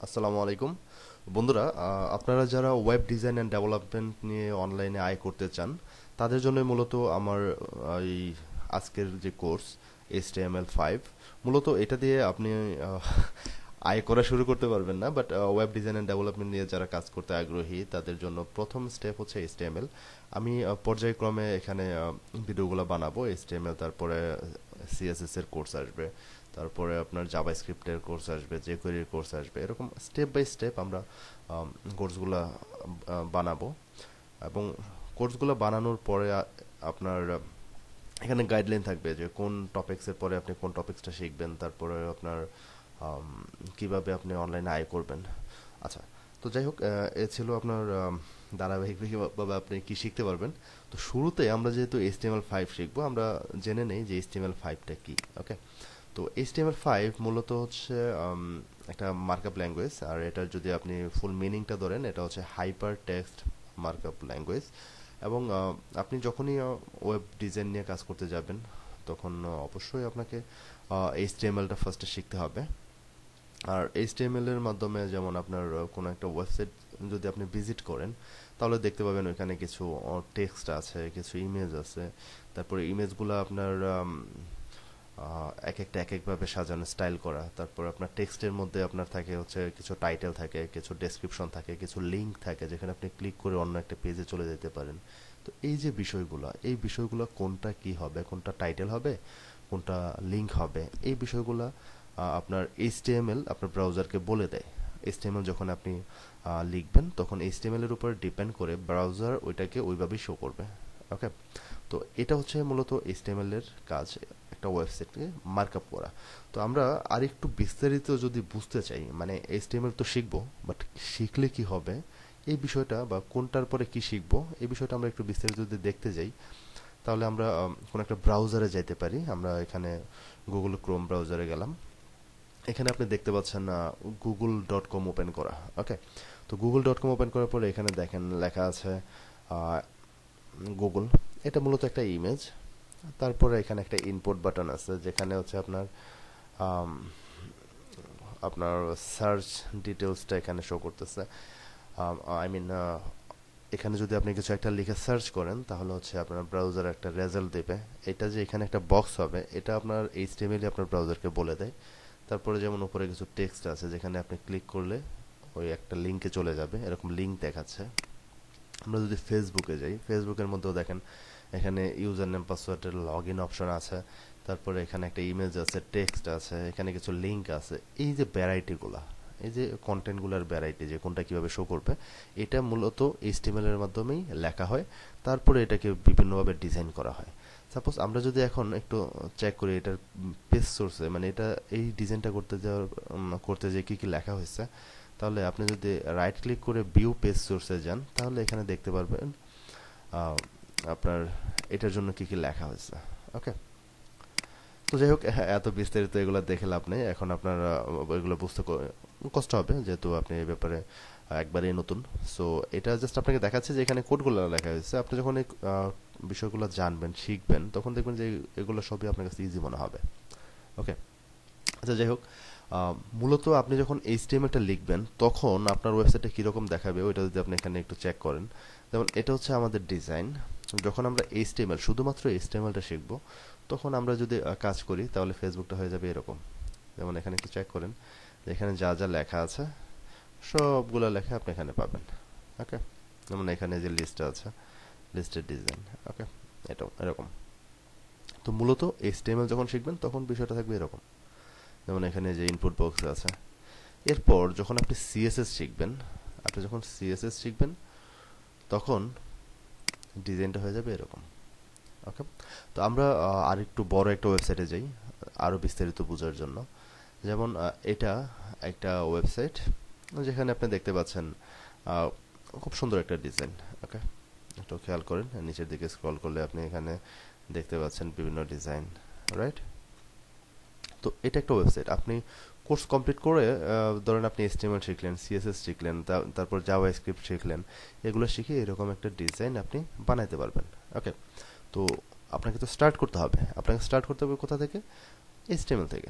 আসসালামু আলাইকুম বন্ধুরা, আপনারা যারা ওয়েব ডিজাইন অ্যান্ড ডেভেলপমেন্ট নিয়ে অনলাইনে আয় করতে চান তাদের জন্য মূলত আমার এই আজকের যে কোর্স HTML5 মূলত এটা দিয়ে আপনি আয় করা শুরু করতে পারবেন না, but web design and development নিয়ে যারা কাজ করতে আগ্রহী তাদের জন্য প্রথম স্টেপ হচ্ছে HTML। আমি পর্যায়ক্রমে এখানে ভিডিওগুলো বানাবো। HTML, তারপরে CSS এর কোর্স আসবে, তারপরে আপনার জাভাস্ক্রিপ্টের কোর্স আসবে, jQuery এর কোর্স আসবে, এরকম স্টেপ বাই স্টেপ আমরা কোর্সগুলো বানাবো। এবং কোর্সগুলো বানানোর পরে আপনার এখানে গাইডলাইন থাকবে যে কোন টপিকসের পরে আপনি কোন টপিকসটা শিখবেন, তারপরে আপনার কিভাবে আপনি অনলাইনে আয় করবেন। আচ্ছা, তো যাই হোক, এ ছিল আপনার ধারাবাহিকভাবে আপনি কি শিখতে পারবেন। তো শুরুতে আমরা যেহেতু HTML5 শিখবো, আমরা জেনে নেই যে HTML5টা কি। ওকে, তো HTML5 মূলত হচ্ছে একটা মার্কআপ ল্যাঙ্গুয়েজ, আর এটার যদি আপনি ফুল মিনিংটা ধরেন এটা হচ্ছে হাইপার টেক্সট মার্কআপ ল্যাঙ্গুয়েজ। এবং আপনি যখনই ওয়েব ডিজাইন নিয়ে কাজ করতে যাবেন তখন অবশ্যই আপনাকে HTML-টা ফার্স্টে শিখতে হবে। আর HTML এর মাধ্যমে যেমন আপনার কোনো একটা ওয়েবসাইট যদি আপনি ভিজিট করেন তাহলে দেখতে পাবেন ওইখানে কিছু টেক্সট আছে, কিছু ইমেজ আছে। তারপরে ইমেজগুলো আপনার এক একটা এক একভাবে সাজানো, স্টাইল করা। তারপর আপনার টেক্সটের মধ্যে আপনার থাকে হচ্ছে কিছু টাইটেল থাকে, কিছু ডেসক্রিপশন থাকে, কিছু লিঙ্ক থাকে যেখানে আপনি ক্লিক করে অন্য একটা পেজে চলে যেতে পারেন। তো এই যে বিষয়গুলো, এই বিষয়গুলো কোনটা কি হবে, কোনটা টাইটেল হবে, কোনটা লিঙ্ক হবে, এই বিষয়গুলো আপনার HTML আপনার ব্রাউজারকে বলে দেয়। HTML যখন আপনি লিখবেন তখন HTML এর উপর ডিপেন্ড করে ব্রাউজার ওইটাকে ওইভাবেই শো করবে। ওকে, তো এটা হচ্ছে মূলত HTML এর কাজ, একটা ওয়েবসাইটকে মার্কআপ করা। তো আমরা আরেকটু বিস্তারিত যদি বুঝতে চাই, মানে HTML তো শিখবো, বাট শিখলে কি হবে এই বিষয়টা, বা কোনটার পরে কি শিখবো এই বিষয়টা আমরা একটু বিস্তারিত যদি দেখতে যাই তাহলে আমরা কোন একটা ব্রাউজারে যাইতে পারি। আমরা এখানে গুগল ক্রোম ব্রাউজারে গেলাম। এখানে আপনি দেখতে পাচ্ছেন google.com ওপেন করা। ওকে, তো google.com ওপেন করার পরে এখানে দেখেন লেখা আছে গুগল। এটা মূলত একটা ইমেজ। তারপরে এখানে একটা ইনপুট বাটন আছে যেখানে হচ্ছে আপনার আম, আপনার সার্চ ডিটেলসটা এখানে শো করতেছে। আই মিন, এখানে যদি আপনি কিছু একটা লিখে সার্চ করেন তাহলে হচ্ছে আপনার ব্রাউজার একটা রেজাল্ট দেবে। এটা যে এখানে একটা বক্স হবে এটা আপনার HTML আপনার ব্রাউজারকে বলে দেয়। তারপরে যেমন উপরে কিছু টেক্সট আছে যেখানে আপনি ক্লিক করলে ওই একটা লিঙ্কে চলে যাবে, এরকম লিঙ্ক দেখাচ্ছে। আমরা যদি ফেসবুকে যাই, ফেসবুকের মধ্যেও দেখেন এখানে ইউজার নেম পাসওয়ার্ডের লগ ইন অপশন আছে। তারপরে এখানে একটা ইমেজ আছে, টেক্সট আছে, এখানে কিছু লিঙ্ক আছে। এই যে ভ্যারাইটিগুলা, এই যে কন্টেন্টগুলোর ভ্যারাইটি যে কোনটা কিভাবে শো করবে, এটা মূলত HTML এর মাধ্যমেই লেখা হয়। তারপরে এটাকে বিভিন্নভাবে ডিজাইন করা হয়। সাপোজ আমরা যদি এখন একটু চেক করি এটার পেজ সোর্সে, মানে এটা এই ডিজাইনটা করতে যে কি কি লেখা হয়েছে, তাহলে আপনি যদি রাইট ক্লিক করে ভিউ পেজ সোর্সে যান তাহলে এখানে দেখতে পারবেন আপনার এটার জন্য কি কি লেখা হয়েছে। ওকে, তো যাই হোক, এত বিস্তারিত এগুলো দেখে লাভ নেই। এখন আপনার এগুলো বুঝতে কষ্ট হবে যেহেতু আপনি এই ব্যাপারে একবারেই নতুন। সো এটা জাস্ট আপনাকে দেখাচ্ছে যে এখানে কোডগুলো লেখা হয়েছে। আপনি যখন এই বিষয়গুলো জানবেন, শিখবেন, তখন দেখবেন যে এগুলো সবই আপনার কাছে ইজি মনে হবে। ওকে, আচ্ছা যাই হোক, মূলত আপনি যখন HTML-টা লিখবেন তখন আপনার ওয়েবসাইটে কীরকম দেখাবে ওইটা যদি আপনি এখানে একটু চেক করেন। যেমন এটা হচ্ছে আমাদের ডিজাইন। যখন আমরা HTML, শুধুমাত্র HTML-টা শিখবো, তখন আমরা যদি কাজ করি তাহলে ফেসবুকটা হয়ে যাবে এরকম। যেমন এখানে একটু চেক করেন যে এখানে যা যা লেখা আছে সবগুলো লেখা আপনি এখানে পাবেন। ওকে, যেমন এখানে যে লিস্ট আছে, লিস্টের ডিজাইন। ওকে, এটাও এরকম। তো মূলত HTML যখন শিখবেন তখন বিষয়টা থাকবে এরকম। যেমন এখানে যে ইনপুট বক্স আছে। এরপর যখন আপনি CSS শিখবেন, তখন ডিজাইনটা হয়ে যাবে এরকম। ওকে, তো আমরা আরেকটু বড় একটা ওয়েবসাইটে যাই আরো বিস্তারিত বোঝার জন্য। যেমন এটা একটা ওয়েবসাইট যেখানে আপনি দেখতে পাচ্ছেন খুব সুন্দর একটা ডিজাইন। ওকে, একটু খেয়াল করেন, নিচের দিকে স্ক্রল করলে আপনি এখানে দেখতে পাচ্ছেন বিভিন্ন ডিজাইন, রাইট? তো এটা একটা ওয়েবসাইট। আপনি কোর্স কমপ্লিট করে ধরেন আপনি HTML শিখলেন, CSS শিখলেন, তারপর জাভাস্ক্রিপ্ট শিখলেন, এগুলো শিখে এরকম একটা ডিজাইন আপনি বানাইতে পারবেন। ওকে, তো আপনাকে তো স্টার্ট করতে হবে। আপনাকে স্টার্ট করতে হবে কোথা থেকে? HTML থেকে।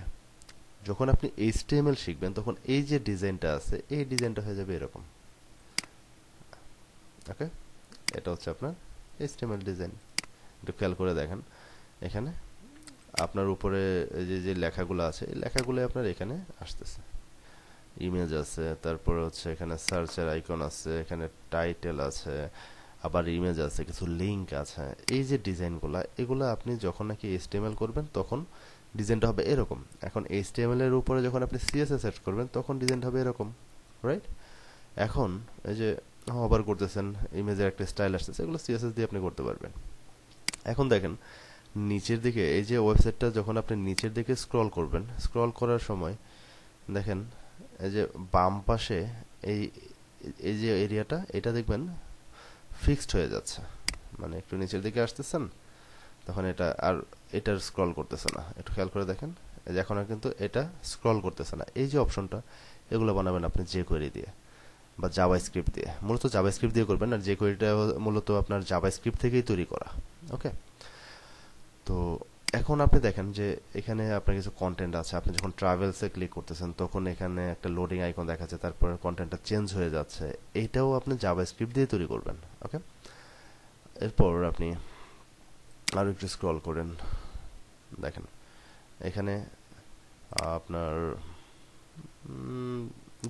যখন আপনি এইচটিএমএল শিখবেন তখন এই যে ডিজাইনটা আছে এই ডিজাইনটা হয়ে যাবে এরকম। ওকে, এটা হচ্ছে আপনার এইচটিএমএল ডিজাইন। একটু খেয়াল করে দেখেন এখানে আপনার উপরে যে যে লেখাগুলো আছে এই লেখাগুলো আপনার এখানে আসতেছে, ইমেজ আছে, তারপরে হচ্ছে এখানে সার্চের আইকন আছে, এখানে টাইটেল আছে, আবার ইমেজ আছে, কিছু লিংক আছে। এই যে ডিজাইনগুলো এগুলো আপনি যখন নাকি এইচটিএমএল করবেন তখন ডিজাইনটা হবে এরকম। এখন এইচটিএমএল এর উপরে যখন আপনি সিএসএস সেট করবেন তখন ডিজাইনটা হবে এরকম, রাইট? এখন এই যে হভার করতেছেন, ইমেজের একটা স্টাইল আসতেছে, এগুলো সিএসএস দিয়ে আপনি করতে পারবেন। এখন দেখেন নিচের দিকে এই যে ওয়েবসাইটটা যখন আপনি নিচের দিকে স্ক্রল করবেন, স্ক্রল করার সময় দেখেন এই যে বাম পাশে এই এই যে এরিয়াটা এটা দেখবেন ফিক্সড হয়ে যাচ্ছে, মানে একটু নিচের দিকে আসতেছেন তখন এটা আর এটার স্ক্রল করতেছে না। একটু খেয়াল করে দেখেন এই যে এখন আর কিন্তু এটা স্ক্রল করতেছে না। এই যে অপশনটা এগুলো বানাবেন আপনি jQuery দিয়ে বা জাভাস্ক্রিপ্ট দিয়ে, মূলত জাভাস্ক্রিপ্ট দিয়ে করবেন। আর jQueryটা মূলত আপনার জাভাস্ক্রিপ্ট থেকেই তৈরি করা। ওকে, তো এখন আপনি দেখেন যে এখানে আপনার কিছু কন্টেন্ট আছে, আপনি যখন ট্রাভেলসে ক্লিক করতেছেন তখন এখানে একটা লোডিং আইকন দেখাচ্ছে, তারপরে কন্টেন্টটা চেঞ্জ হয়ে যাচ্ছে, এটাও আপনি জাভাস্ক্রিপ্ট দিয়ে তৈরি করবেন। ওকে, এরপর আপনি আরো একটু স্ক্রল করেন, দেখেন এখানে আপনার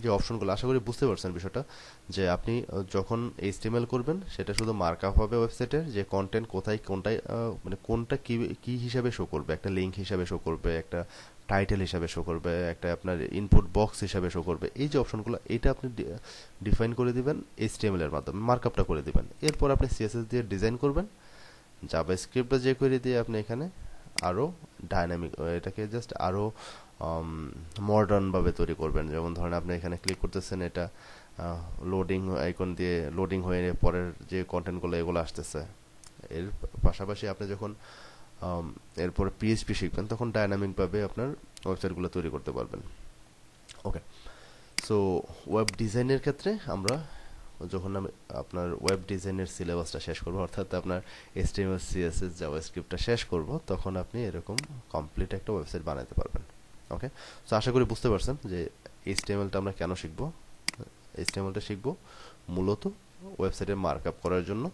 যে অপশনগুলো, আশা করি বুঝতে পারছেন বিষয়টা, যে আপনি যখন এইচটিএমএল করবেন সেটা শুধু মার্কআপ হবে ওয়েবসাইটের, যে কন্টেন্ট কোথায় কোনটায় মানে কোনটা কি কি হিসাবে শো করবে, একটা লিংক হিসাবে শো করবে, একটা টাইটেল হিসাবে শো করবে, একটা আপনার ইনপুট বক্স হিসাবে শো করবে। এই যে অপশনগুলো এটা আপনি ডিফাইন করে দিবেন এইচটিএমএল এর মাধ্যমে, মার্কআপটা করে দিবেন। এরপর আপনি সিএসএস দিয়ে ডিজাইন করবেন, জাভাস্ক্রিপ্ট বা jQuery দিয়ে আপনি এখানে আরো ডাইনামিক, এটাকে জাস্ট আরো মডার্ন ভাবে তৈরি করবেন। যেমন ধরেন আপনি এখানে ক্লিক করতেছেন, এটা লোডিং আইকন দিয়ে লোডিং হয়ে পরের যে কন্টেন্টগুলো এগুলো আসতেছে। এর পাশাপাশি আপনি যখন এরপরে পিএইচপি শিখবেন তখন ডাইনামিক ভাবে আপনার ওয়েবসাইটগুলো তৈরি করতে পারবেন। ওকে, সো ওয়েব ডিজাইনের ক্ষেত্রে আমরা যখন আমি আপনার ওয়েব ডিজাইনের সিলেবাসটা শেষ করব, অর্থাৎ আপনার এইচটিএমএল সিএসএস জাভাস্ক্রিপ্টটা শেষ করব, তখন আপনি এরকম কমপ্লিট একটা ওয়েবসাইট বানাতে পারবেন। ওকে, সো আশা করি বুঝতে পারছেন যে এইচটিএমএলটা আমরা কেন শিখব। এইচটিএমএলটা শিখব মূলত ওয়েবসাইটের মার্কআপ করার জন্য।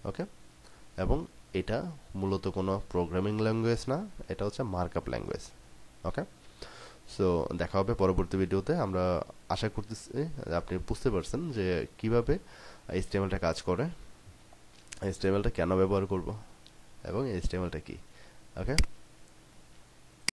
ওকে, এবং এটা মূলত কোনো প্রোগ্রামিং ল্যাঙ্গুয়েজ না, এটা হচ্ছে মার্কআপ ল্যাঙ্গুয়েজ। ওকে, সো দেখা হবে পরবর্তী ভিডিওতে। আমরা আশা করতেছি আপনি বুঝতে পারছেন যে কিভাবে এইচটিএমএলটা কাজ করে, এইচটিএমএলটা কেন ব্যবহার করব এবং এইচটিএমএলটা কি। ওকে।